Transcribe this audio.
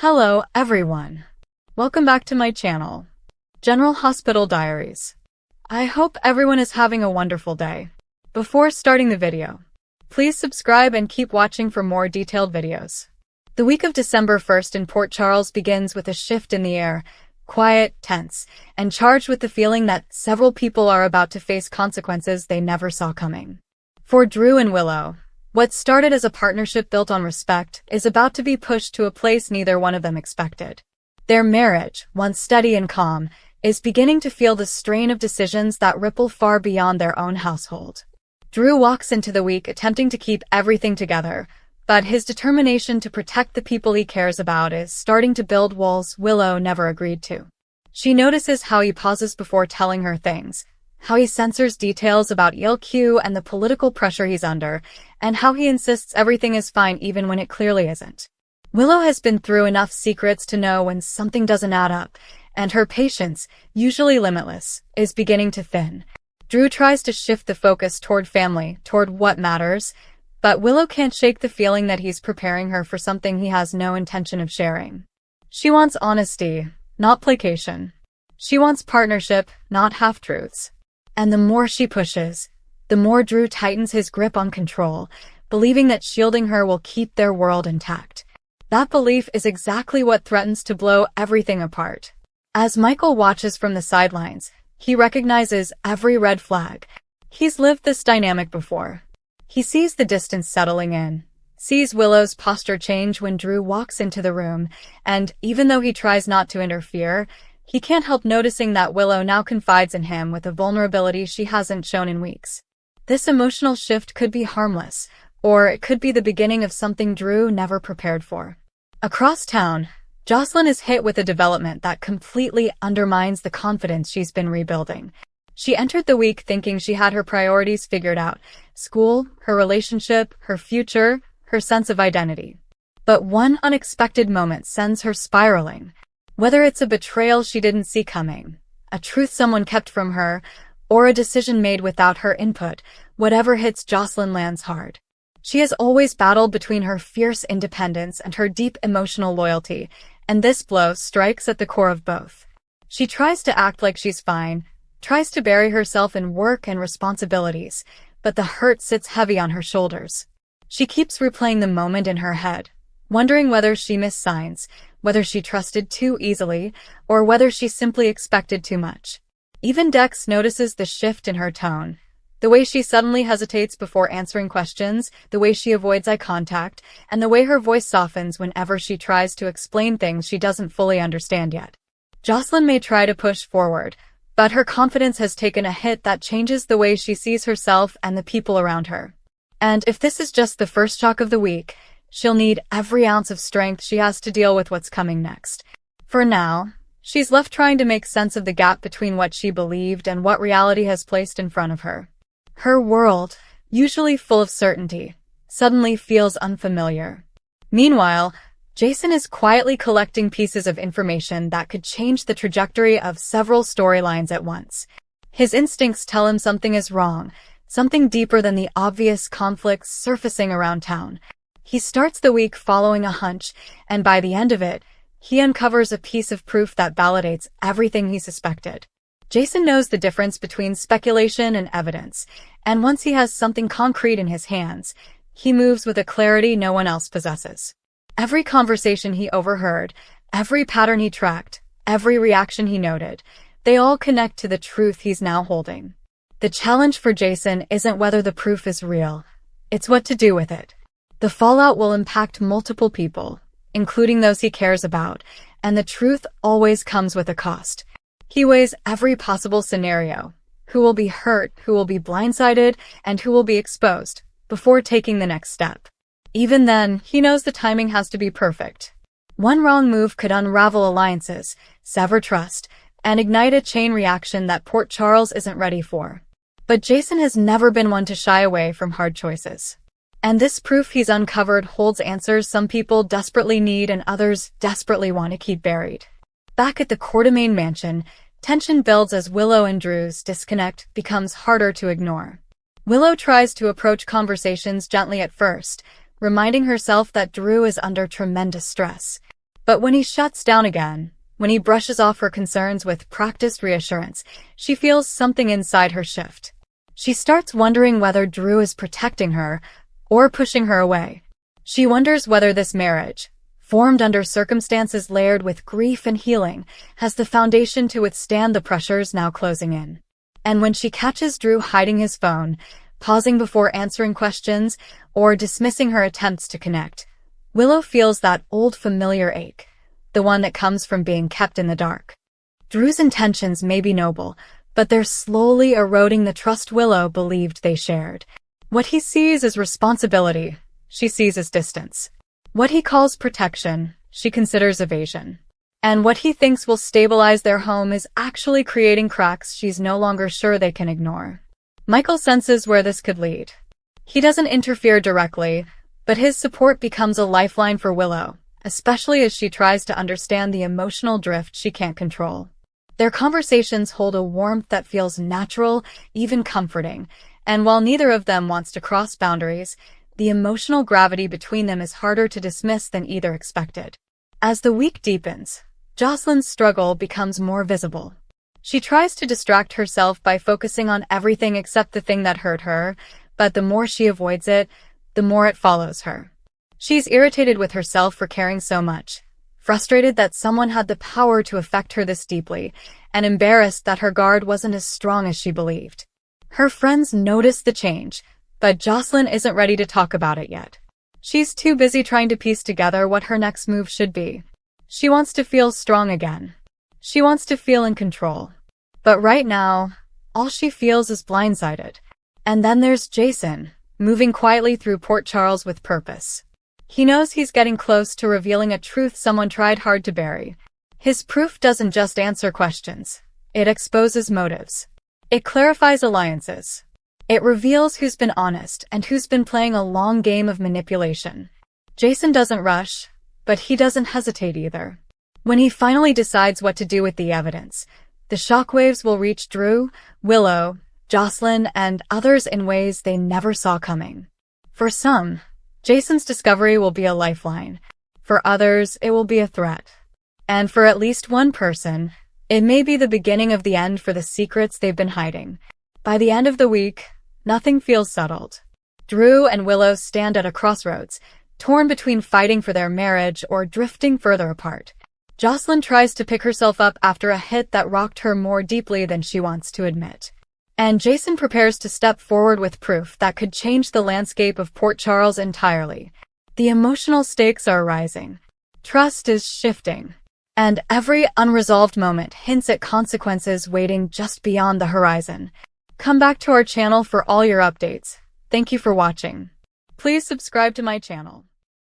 Hello, everyone. Welcome back to my channel, General Hospital Diaries. I hope everyone is having a wonderful day. Before starting the video, please subscribe and keep watching for more detailed videos. The week of December 1st in Port Charles begins with a shift in the air, quiet, tense, and charged with the feeling that several people are about to face consequences they never saw coming. For Drew and Willow, what started as a partnership built on respect is about to be pushed to a place neither one of them expected. Their marriage, once steady and calm, is beginning to feel the strain of decisions that ripple far beyond their own household. Drew walks into the week attempting to keep everything together, but his determination to protect the people he cares about is starting to build walls Willow never agreed to. She notices how he pauses before telling her things, how he censors details about ELQ and the political pressure he's under, and how he insists everything is fine even when it clearly isn't. Willow has been through enough secrets to know when something doesn't add up, and her patience, usually limitless, is beginning to thin. Drew tries to shift the focus toward family, toward what matters, but Willow can't shake the feeling that he's preparing her for something he has no intention of sharing. She wants honesty, not placation. She wants partnership, not half-truths. And the more she pushes, the more Drew tightens his grip on control, believing that shielding her will keep their world intact. That belief is exactly what threatens to blow everything apart. As Michael watches from the sidelines, he recognizes every red flag. He's lived this dynamic before. He sees the distance settling in, sees Willow's posture change when Drew walks into the room, and even though he tries not to interfere, he can't help noticing that Willow now confides in him with a vulnerability she hasn't shown in weeks. This emotional shift could be harmless, or it could be the beginning of something Drew never prepared for. Across town, Josslyn is hit with a development that completely undermines the confidence she's been rebuilding. She entered the week thinking she had her priorities figured out: school, her relationship, her future, her sense of identity. But one unexpected moment sends her spiraling. Whether it's a betrayal she didn't see coming, a truth someone kept from her, or a decision made without her input, whatever hits Josslyn lands hard. She has always battled between her fierce independence and her deep emotional loyalty, and this blow strikes at the core of both. She tries to act like she's fine, tries to bury herself in work and responsibilities, but the hurt sits heavy on her shoulders. She keeps replaying the moment in her head, wondering whether she missed signs, whether she trusted too easily, or whether she simply expected too much. Even Dex notices the shift in her tone. The way she suddenly hesitates before answering questions, the way she avoids eye contact, and the way her voice softens whenever she tries to explain things she doesn't fully understand yet. Josslyn may try to push forward, but her confidence has taken a hit that changes the way she sees herself and the people around her. And if this is just the first shock of the week, she'll need every ounce of strength she has to deal with what's coming next. For now, she's left trying to make sense of the gap between what she believed and what reality has placed in front of her. Her world, usually full of certainty, suddenly feels unfamiliar. Meanwhile, Jason is quietly collecting pieces of information that could change the trajectory of several storylines at once. His instincts tell him something is wrong, something deeper than the obvious conflicts surfacing around town. He starts the week following a hunch, and by the end of it, he uncovers a piece of proof that validates everything he suspected. Jason knows the difference between speculation and evidence, and once he has something concrete in his hands, he moves with a clarity no one else possesses. Every conversation he overheard, every pattern he tracked, every reaction he noted, they all connect to the truth he's now holding. The challenge for Jason isn't whether the proof is real, it's what to do with it. The fallout will impact multiple people, including those he cares about, and the truth always comes with a cost. He weighs every possible scenario: who will be hurt, who will be blindsided, and who will be exposed, before taking the next step. Even then, he knows the timing has to be perfect. One wrong move could unravel alliances, sever trust, and ignite a chain reaction that Port Charles isn't ready for. But Jason has never been one to shy away from hard choices. And this proof he's uncovered holds answers some people desperately need and others desperately want to keep buried. Back at the Quartermain mansion, tension builds as Willow and Drew's disconnect becomes harder to ignore. Willow tries to approach conversations gently at first, reminding herself that Drew is under tremendous stress. But when he shuts down again, when he brushes off her concerns with practiced reassurance, she feels something inside her shift. She starts wondering whether Drew is protecting her or pushing her away. She wonders whether this marriage, formed under circumstances layered with grief and healing, has the foundation to withstand the pressures now closing in. And when she catches Drew hiding his phone, pausing before answering questions, or dismissing her attempts to connect, Willow feels that old familiar ache, the one that comes from being kept in the dark. Drew's intentions may be noble, but they're slowly eroding the trust Willow believed they shared. What he sees as responsibility, she sees as distance. What he calls protection, she considers evasion. And what he thinks will stabilize their home is actually creating cracks she's no longer sure they can ignore. Michael senses where this could lead. He doesn't interfere directly, but his support becomes a lifeline for Willow, especially as she tries to understand the emotional drift she can't control. Their conversations hold a warmth that feels natural, even comforting, and while neither of them wants to cross boundaries, the emotional gravity between them is harder to dismiss than either expected. As the week deepens, Josslyn's struggle becomes more visible. She tries to distract herself by focusing on everything except the thing that hurt her, but the more she avoids it, the more it follows her. She's irritated with herself for caring so much, frustrated that someone had the power to affect her this deeply, and embarrassed that her guard wasn't as strong as she believed. Her friends notice the change, but Josslyn isn't ready to talk about it yet. She's too busy trying to piece together what her next move should be. She wants to feel strong again. She wants to feel in control. But right now, all she feels is blindsided. And then there's Jason, moving quietly through Port Charles with purpose. He knows he's getting close to revealing a truth someone tried hard to bury. His proof doesn't just answer questions. It exposes motives. It clarifies alliances. It reveals who's been honest and who's been playing a long game of manipulation. Jason doesn't rush, but he doesn't hesitate either. When he finally decides what to do with the evidence, the shockwaves will reach Drew, Willow, Josslyn, and others in ways they never saw coming. For some, Jason's discovery will be a lifeline. For others, it will be a threat. And for at least one person, it may be the beginning of the end for the secrets they've been hiding. By the end of the week, nothing feels settled. Drew and Willow stand at a crossroads, torn between fighting for their marriage or drifting further apart. Josslyn tries to pick herself up after a hit that rocked her more deeply than she wants to admit. And Jason prepares to step forward with proof that could change the landscape of Port Charles entirely. The emotional stakes are rising. Trust is shifting. And every unresolved moment hints at consequences waiting just beyond the horizon. Come back to our channel for all your updates. Thank you for watching. Please subscribe to my channel.